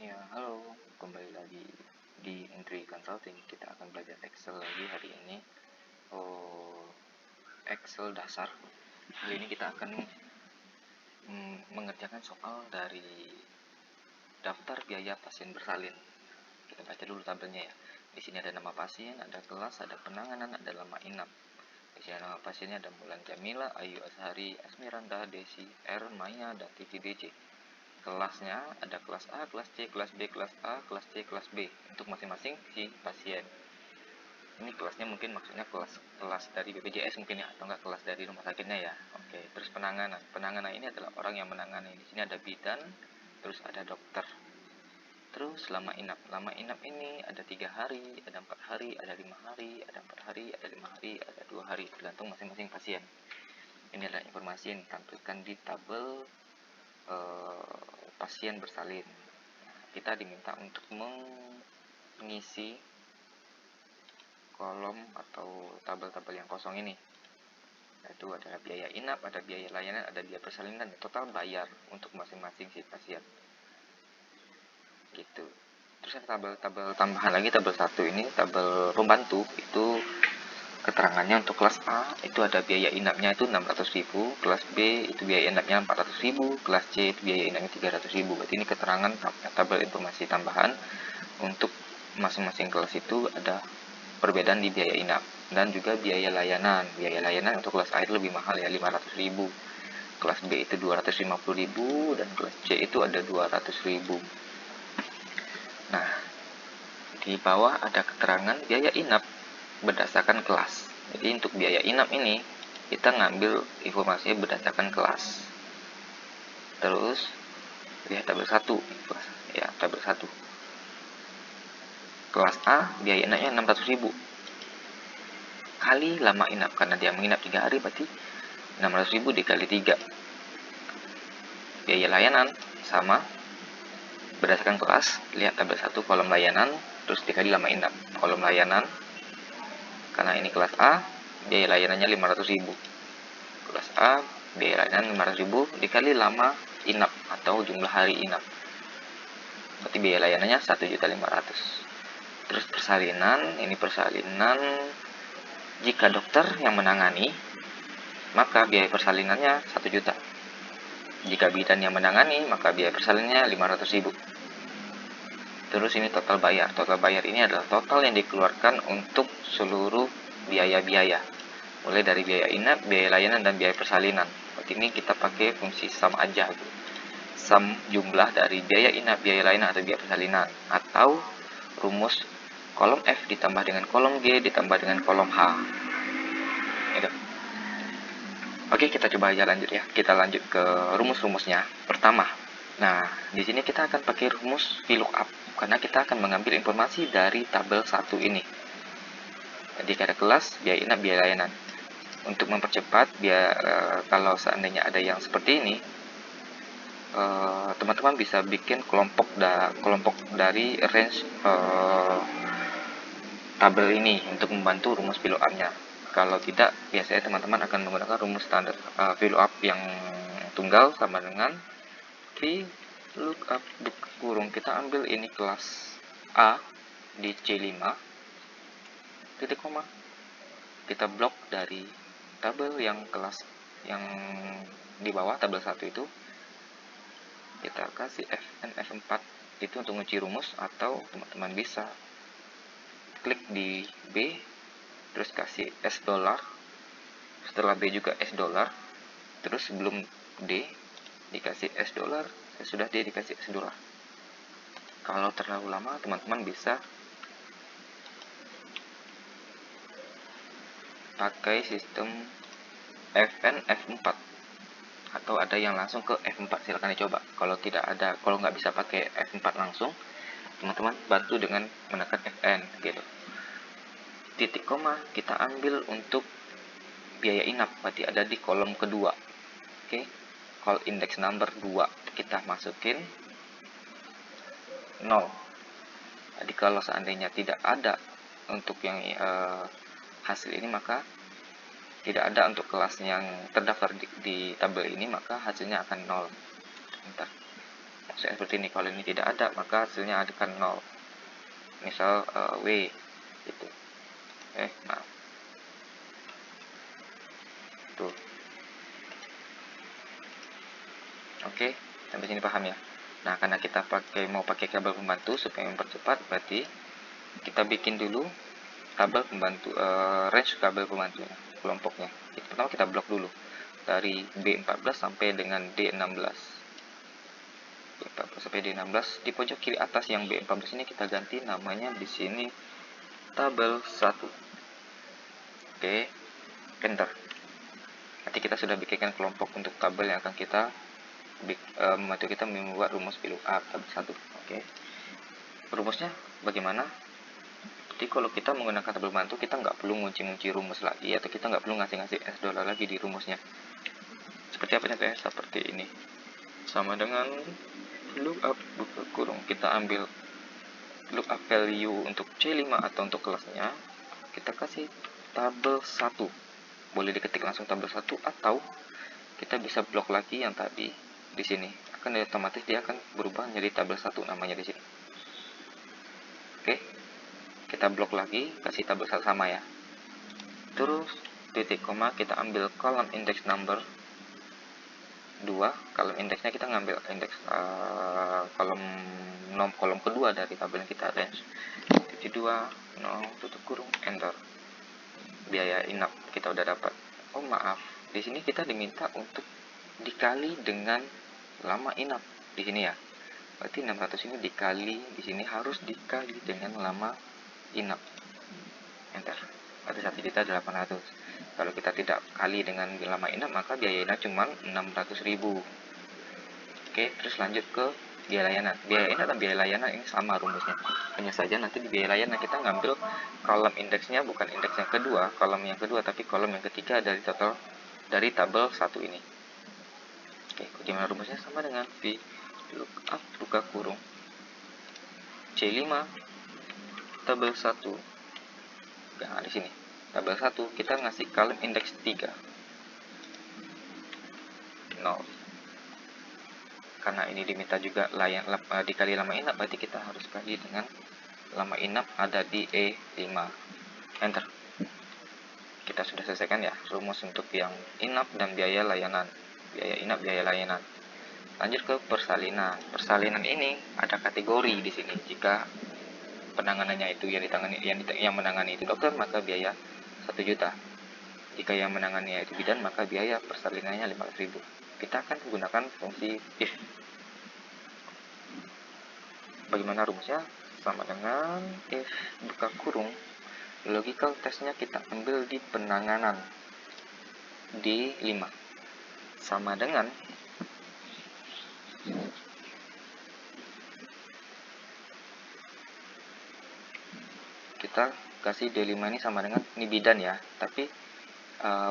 Ya, halo, kembali lagi di Entry Consulting. Kita akan belajar Excel lagi hari ini. Excel dasar. Hari ini kita akan mengerjakan soal dari daftar biaya pasien bersalin. Kita baca dulu tabelnya ya. Di sini ada nama pasien, ada kelas, ada penanganan, ada lama inap. Di sini nama pasiennya ada Mulan Jamila, Ayu Ashari, Asmiranda, Desi, R, Maya, dan TVDC. Kelasnya ada kelas A, kelas C, kelas B, kelas A, kelas C, kelas B untuk masing-masing si pasien. Ini kelasnya mungkin maksudnya kelas dari BPJS mungkin ya, atau enggak kelas dari rumah sakitnya ya. Oke, terus penanganan ini adalah orang yang menangani. Di sini ada bidan, terus ada dokter. Terus lama inap ini ada 3 hari, ada 4 hari, ada 5 hari, ada 4 hari, ada 5 hari, ada 2 hari, tergantung masing-masing pasien. Ini adalah informasi yang ditampilkan di tabel pasien bersalin. Kita diminta untuk mengisi kolom atau tabel-tabel yang kosong ini, yaitu ada biaya inap, ada biaya layanan, ada biaya persalinan, dan total bayar untuk masing-masing si pasien gitu. Terus ada tabel-tabel tambahan lagi, tabel 1 ini tabel pembantu. Itu keterangannya untuk kelas A itu ada biaya inapnya itu 600.000, kelas B itu biaya inapnya 400.000, kelas C itu biaya inapnya 300.000. Berarti ini keterangan tabel informasi tambahan untuk masing-masing kelas. Itu ada perbedaan di biaya inap dan juga biaya layanan. Biaya layanan untuk kelas A itu lebih mahal ya, 500.000, kelas B itu 250.000, dan kelas C itu ada 200.000. Nah, di bawah ada keterangan biaya inap berdasarkan kelas. Jadi untuk biaya inap ini kita ngambil informasinya berdasarkan kelas. Terus lihat tabel 1 ya, tabel 1. Kelas A biaya inapnya 600.000 kali lama inap, karena dia menginap 3 hari berarti 600.000 dikali 3. Biaya layanan sama berdasarkan kelas. Lihat tabel 1 kolom layanan, terus dikali lama inap. Kolom layanan, karena ini kelas A, biaya layanannya 500.000. Kelas A, biaya layanan 500.000 dikali lama inap atau jumlah hari inap. Berarti biaya layanannya 1.500.000. Terus persalinan, ini persalinan jika dokter yang menangani, maka biaya persalinannya 1 juta. Jika bidan yang menangani, maka biaya persalinannya 500.000. Terus ini total bayar. Total bayar ini adalah total yang dikeluarkan untuk seluruh biaya-biaya, mulai dari biaya inap, biaya layanan, dan biaya persalinan. Berarti ini kita pakai fungsi sum aja, sum jumlah dari biaya inap, biaya layanan, atau biaya persalinan, atau rumus kolom F ditambah dengan kolom G ditambah dengan kolom H. Gitu. Oke, kita coba aja lanjut ya. Kita lanjut ke rumus-rumusnya. Pertama, nah di sini kita akan pakai rumus VLOOKUP karena kita akan mengambil informasi dari tabel 1 ini. Jadi ada kelas, biaya inap, biaya layanan. Untuk mempercepat, kalau seandainya ada yang seperti ini, teman-teman bisa bikin kelompok dari range tabel ini untuk membantu rumus VLOOKUP-nya. Kalau tidak, biasanya teman-teman akan menggunakan rumus standar VLOOKUP yang tunggal sama dengan VLOOKUP kurung. Kita ambil ini kelas A di C5 titik koma. Kita blok dari tabel yang kelas yang di bawah tabel 1 itu. Kita kasih Fn F4 itu untuk mengunci rumus, atau teman-teman bisa klik di B, terus kasih $, setelah B juga $, terus sebelum D dikasih $, sudah D dikasih $. Kalau terlalu lama, teman-teman bisa pakai sistem Fn F4, atau ada yang langsung ke F4. Silahkan dicoba. Kalau nggak bisa pakai F4 langsung, teman-teman bantu dengan menekan Fn gitu. Titik koma kita ambil untuk biaya inap, berarti ada di kolom kedua. Oke, call index number 2 kita masukin 0. Jadi kalau seandainya tidak ada untuk yang hasil ini, maka tidak ada untuk kelas yang terdaftar di tabel ini, maka hasilnya akan 0. Bentar, seperti ini. Kalau ini tidak ada, maka hasilnya akan 0. Misal W gitu. Maaf. Tuh. Oke, sampai sini paham ya. Nah, karena kita mau pakai kabel pembantu supaya mempercepat, berarti kita bikin dulu tabel pembantu, range kabel pembantunya, kelompoknya. Pertama kita blok dulu dari B14 sampai dengan D16. B14 sampai D16, di pojok kiri atas yang B14 ini kita ganti namanya di sini tabel 1. Oke, enter. Nanti kita sudah bikinkan kelompok untuk tabel yang akan kita membantu kita membuat rumus VLOOKUP tabel 1. Oke. Rumusnya bagaimana? Jadi kalau kita menggunakan tabel bantu, kita nggak perlu ngunci-ngunci rumus lagi, atau kita nggak perlu ngasih-ngasih $$ lagi di rumusnya. Seperti apa contohnya? Seperti ini. Sama dengan lookup buka kurung, kita ambil lookup value untuk C5 atau untuk kelasnya, kita kasih tabel 1. Boleh diketik langsung tabel 1, atau kita bisa blok lagi yang tadi di sini. Akan otomatis dia akan berubah menjadi tabel 1 namanya di sini. Oke. Kita blok lagi, kasih tabel sama ya. Terus titik koma, kita ambil kolom index number 2. Kolom indeksnya kita ngambil indeks kolom kedua dari tabel yang kita range. Titik 2 0 tutup kurung enter. Biaya inap kita udah dapat. Oh maaf, di sini kita diminta untuk dikali dengan lama inap di sini ya. Berarti 600 ini dikali, di sini harus dikali dengan lama inap. Enter. Berarti 1.800.000. Kalau kita tidak kali dengan lama inap, maka biaya inap cuma 600.000. Oke, terus lanjut ke biaya layanan. Biaya inap dan biaya layanan ini sama rumusnya. Hanya saja nanti di biaya layanan kita ngambil kolom indeksnya bukan indeks yang kedua, kolom yang kedua, tapi kolom yang ketiga dari total dari tabel 1 ini. Oke, bagaimana rumusnya? Sama dengan VLOOKUP buka kurung C5 tabel 1. Nah, di sini tabel 1 kita ngasih kolom indeks 3 0. Karena ini diminta juga dikali lama inap, berarti kita harus kali dengan lama inap ada di E5. Enter. Kita sudah selesaikan ya rumus untuk yang inap dan biaya layanan. Biaya inap, biaya layanan. Lanjut ke persalinan. Persalinan ini ada kategori di sini. Jika penanganannya itu yang menangani itu dokter, maka biaya 1 juta. Jika yang menanganinya itu bidan, maka biaya persalinannya 500.000. Kita akan menggunakan fungsi if. Bagaimana rumusnya? Sama dengan if buka kurung, logical testnya kita ambil di penanganan di 5. Sama dengan kita kasih D5 ini sama dengan ini bidan ya, tapi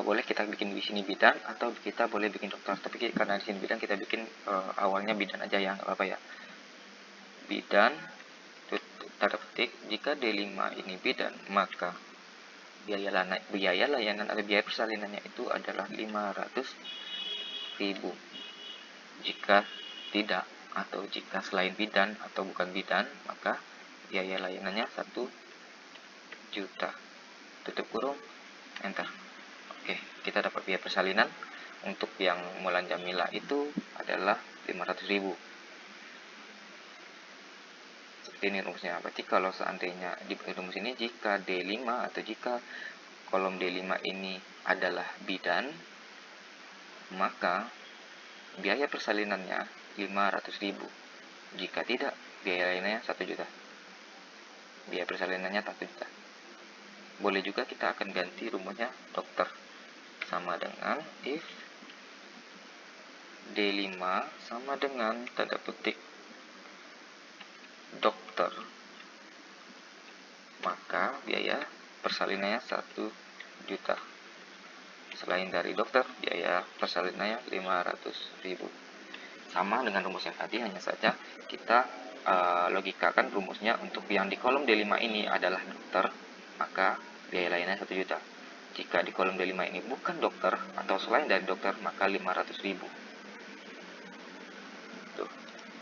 boleh kita bikin di sini bidan atau kita boleh bikin dokter, tapi karena di sini bidan kita bikin awalnya bidan aja ya, nggak apa ya. Bidan tanda petik, jika D5 ini bidan, maka biaya layanan atau biaya persalinannya itu adalah 500.000. Jika tidak atau jika selain bidan atau bukan bidan, maka biaya layanannya 1 juta. Tutup kurung enter. Oke, kita dapat biaya persalinan untuk yang Mulan Jamila itu adalah 500.000. Seperti ini rumusnya. Berarti kalau seandainya di rumus ini, jika D5 atau jika kolom D5 ini adalah bidan, maka biaya persalinannya 500.000. Jika tidak, biaya lainnya 1 juta. Biaya persalinannya 1 juta. Boleh juga kita akan ganti rumusnya dokter. Sama dengan if D5 sama dengan tanda petik dokter, maka biaya persalinannya 1 juta. Selain dari dokter, biaya persalinannya 500.000. Sama dengan rumus yang tadi, hanya saja kita logikakan rumusnya untuk yang di kolom D5 ini adalah dokter, maka biaya lainnya 1 juta. Jika di kolom D5 ini bukan dokter atau selain dari dokter, maka 500.000. Tuh,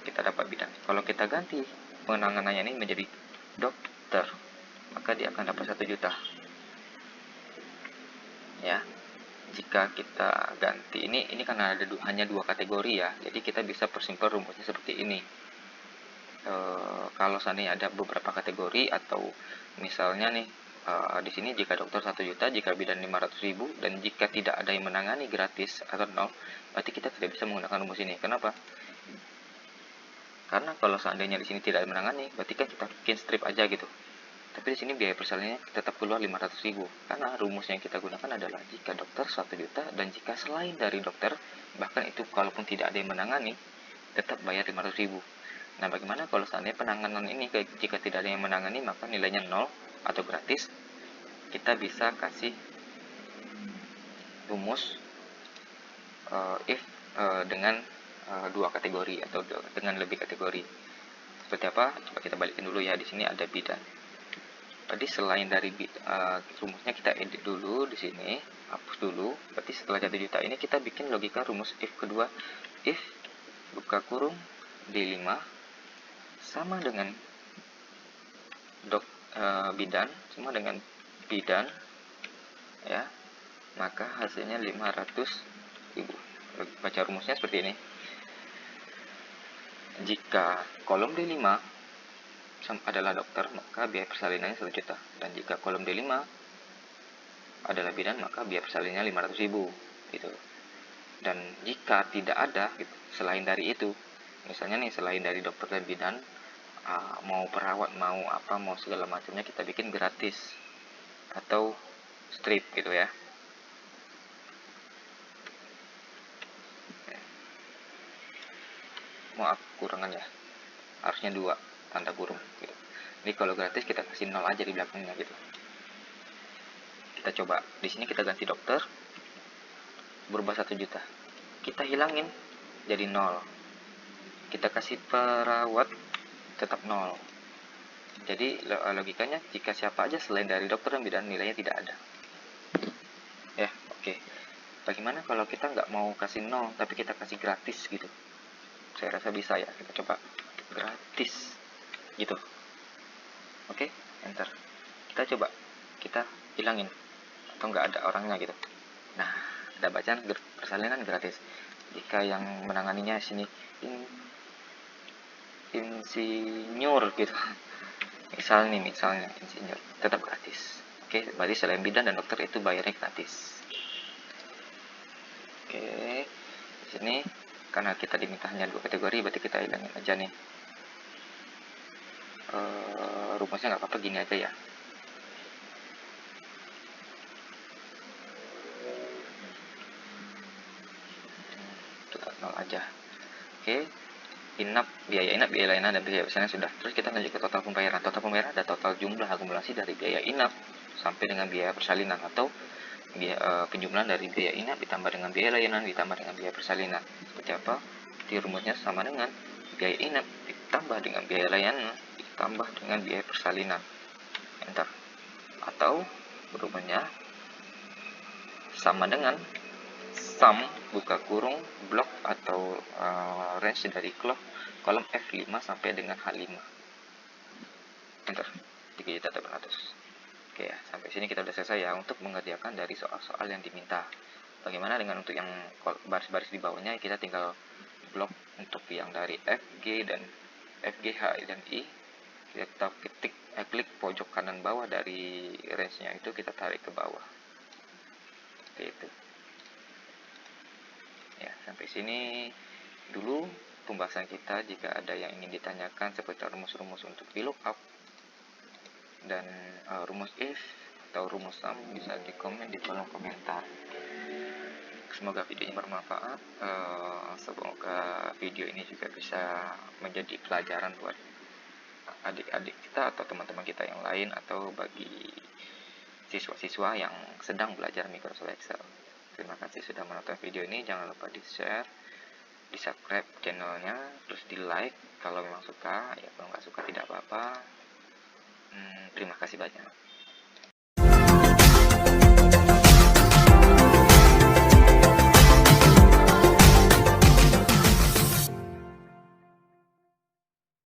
kita kita dapat bidan. Kalau kita ganti penanganannya ini menjadi dokter, maka dia akan dapat 1 juta. Ya, jika kita ganti ini karena ada hanya 2 kategori ya, jadi kita bisa persimpel rumusnya seperti ini. Kalau seandainya ada beberapa kategori, atau misalnya nih di sini jika dokter 1 juta, jika bidan 500.000, dan jika tidak ada yang menangani gratis atau 0, berarti kita tidak bisa menggunakan rumus ini. Kenapa? Karena kalau seandainya di sini tidak ada menangani, berarti kan kita bikin strip aja gitu. Tapi di sini biaya persalinannya tetap keluar 500.000, karena rumus yang kita gunakan adalah jika dokter 1 juta, dan jika selain dari dokter, bahkan itu kalaupun tidak ada yang menangani, tetap bayar 500.000. Nah, bagaimana kalau seandainya penanganan ini jika tidak ada yang menangani, maka nilainya 0 atau gratis? Kita bisa kasih rumus if dengan 2 kategori atau dengan lebih kategori. Seperti apa? Coba kita balikin dulu ya. Di sini ada bidan. Tadi selain dari rumusnya kita edit dulu di sini, hapus dulu. Berarti setelah 1 juta ini kita bikin logika rumus if kedua. If buka kurung D5 sama dengan bidan, sama dengan bidan ya, maka hasilnya 500.000. Baca rumusnya seperti ini. Jika kolom D5 adalah dokter, maka biaya persalinannya 1 juta, dan jika kolom D5 adalah bidan, maka biaya persalinannya 500.000 gitu. Dan jika tidak ada gitu, selain dari itu, misalnya nih selain dari dokter dan bidan, mau perawat, mau apa, mau segala macamnya kita bikin gratis atau strip gitu ya. Maaf, kurangan ya, harusnya 2 tanda kurung gitu. Jadi kalau gratis kita kasih 0 aja di belakangnya gitu. Kita coba di sini, kita ganti dokter berubah 1 juta, kita hilangin jadi 0, kita kasih perawat tetap 0. Jadi logikanya jika siapa aja selain dari dokter dan bidan, nilainya tidak ada ya. Oke, bagaimana kalau kita nggak mau kasih 0 tapi kita kasih gratis gitu? Saya rasa bisa ya. Kita coba gratis gitu. Oke, enter. Kita coba kita hilangin atau nggak ada orangnya gitu. Nah, ada bacaan persalinan gratis. Jika yang menanganinya sini insinyur gitu, misalnya insinyur, tetap gratis. Oke, berarti selain bidan dan dokter itu bayarnya gratis. Oke, di sini karena kita diminta hanya 2 kategori, berarti kita hilangin aja nih. Rumusnya nggak apa-apa, gini aja ya. Kita 0 aja. Oke, biaya inap, biaya layanan, dan biaya persalinan sudah. Terus kita lanjut ke total pembayaran. Total pembayaran ada total jumlah akumulasi dari biaya inap sampai dengan biaya persalinan, atau penjumlahan dari biaya inap ditambah dengan biaya layanan ditambah dengan biaya persalinan. Seperti apa? Di rumusnya sama dengan biaya inap ditambah dengan biaya layanan ditambah dengan biaya persalinan. Enter. Atau rumusnya sama dengan sum buka kurung blok atau range dari kolom F5 sampai dengan H5. Enter. 3.800.000. Oke ya, sampai sini kita udah selesai ya untuk mengerjakan dari soal-soal yang diminta. Bagaimana dengan untuk yang baris-baris di bawahnya? Kita tinggal blok untuk yang dari F, G, dan FG, H, dan I. Kita klik pojok kanan bawah dari range-nya itu, kita tarik ke bawah. Oke, itu. Ya, sampai sini dulu pembahasan kita. Jika ada yang ingin ditanyakan seputar rumus-rumus untuk VLOOKUP dan rumus if atau rumus sum, bisa di komen di kolom komentar. Semoga videonya bermanfaat. Semoga video ini juga bisa menjadi pelajaran buat adik-adik kita atau teman-teman kita yang lain, atau bagi siswa-siswa yang sedang belajar Microsoft Excel. Terima kasih sudah menonton video ini. Jangan lupa di share, di subscribe channelnya, terus di like kalau memang suka. Ya, kalau nggak suka tidak apa-apa. Terima kasih banyak.